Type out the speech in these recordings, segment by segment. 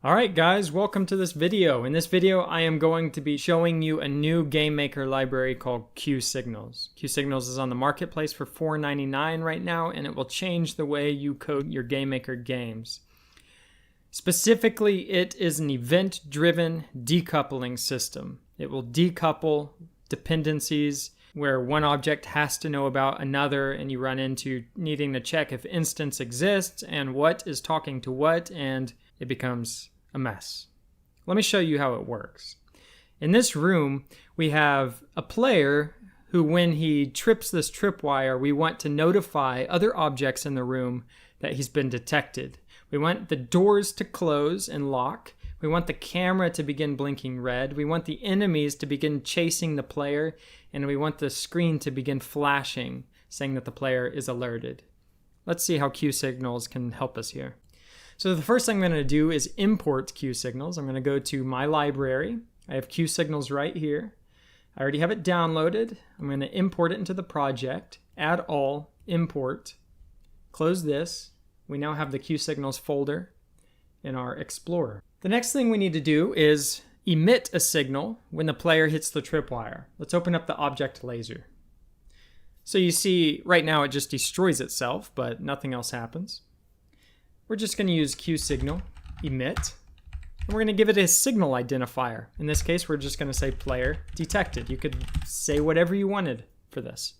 Alright guys, welcome to this video. In this video I am going to be showing you a new GameMaker library called QSignals. QSignals is on the marketplace for $4.99 right now, and it will change the way you code your GameMaker games. Specifically, it is an event-driven decoupling system. It will decouple dependencies where one object has to know about another, and you run into needing to check if instance exists and what is talking to what, and it becomes a mess. Let me show you how it works. In this room, we have a player who, when he trips this tripwire, we want to notify other objects in the room that he's been detected. We want the doors to close and lock. We want the camera to begin blinking red. We want the enemies to begin chasing the player. And we want the screen to begin flashing, saying that the player is alerted. Let's see how QSignals can help us here. So the first thing I'm going to do is import QSignals. I'm going to go to my library. I have QSignals right here. I already have it downloaded. I'm going to import it into the project, add all, import, close this. We now have the QSignals folder in our Explorer. The next thing we need to do is emit a signal when the player hits the tripwire. Let's open up the object laser. So you see right now it just destroys itself, but nothing else happens. We're just going to use QSignal, emit, and we're going to give it a signal identifier. In this case, we're just going to say player detected. You could say whatever you wanted for this.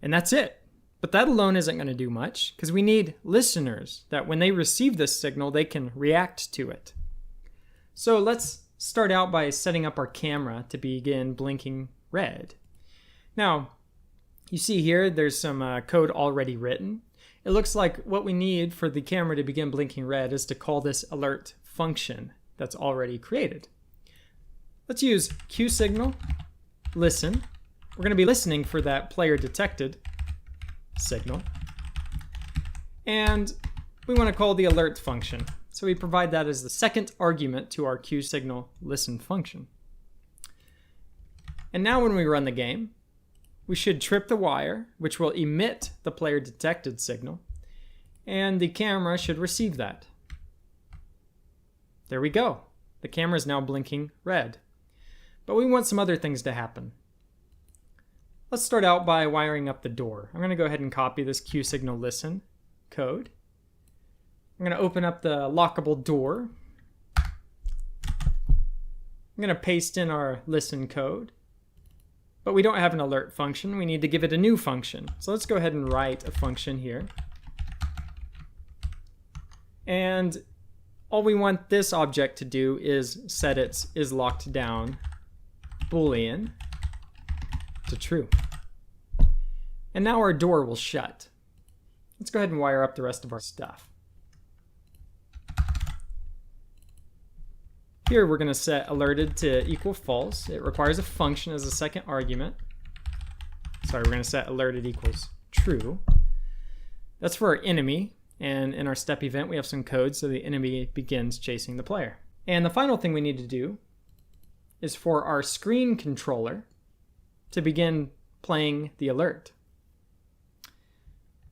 And that's it. But that alone isn't going to do much, because we need listeners that when they receive this signal, they can react to it. So let's start out by setting up our camera to begin blinking red. Now, you see here, there's some code already written. It looks like what we need for the camera to begin blinking red is to call this alert function that's already created. Let's use QSignal, listen. We're going to be listening for that player detected signal. And we want to call the alert function. So we provide that as the second argument to our QSignal listen function. And now when we run the game, we should trip the wire, which will emit the player detected signal, and the camera should receive that. There we go. The camera is now blinking red. But we want some other things to happen. Let's start out by wiring up the door. I'm going to go ahead and copy this QSignal listen code. I'm going to open up the lockable door. I'm going to paste in our listen code. But we don't have an alert function. We need to give it a new function. So let's go ahead and write a function here. And all we want this object to do is set its is locked down Boolean to true. And now our door will shut. Let's go ahead and wire up the rest of our stuff. Here we're going to set alerted to equal false. It requires a function as a second argument. Sorry, we're going to set alerted equals true. That's for our enemy. And in our step event, we have some code so the enemy begins chasing the player. And the final thing we need to do is for our screen controller to begin playing the alert.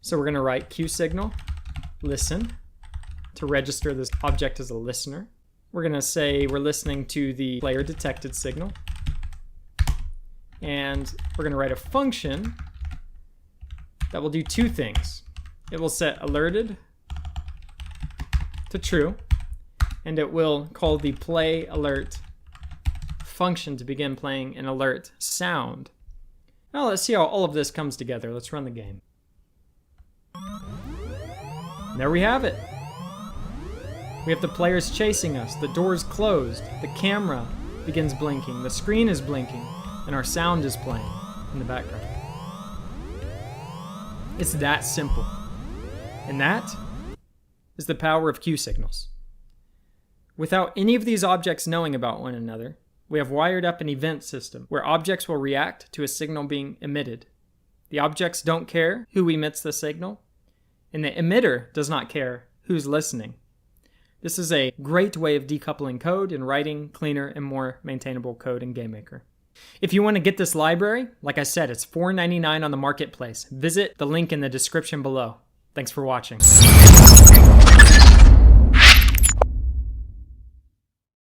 So we're going to write QSignal listen to register this object as a listener. We're going to say we're listening to the player detected signal. And we're going to write a function that will do two things. It will set alerted to true, and it will call the play alert function to begin playing an alert sound. Now let's see how all of this comes together. Let's run the game. There we have it. We have the players chasing us, the door's closed, the camera begins blinking, the screen is blinking, and our sound is playing in the background. It's that simple. And that is the power of QSignals. Without any of these objects knowing about one another, we have wired up an event system where objects will react to a signal being emitted. The objects don't care who emits the signal, and the emitter does not care who's listening. This is a great way of decoupling code and writing cleaner and more maintainable code in GameMaker. If you want to get this library, like I said, it's $4.99 on the marketplace. Visit the link in the description below. Thanks for watching.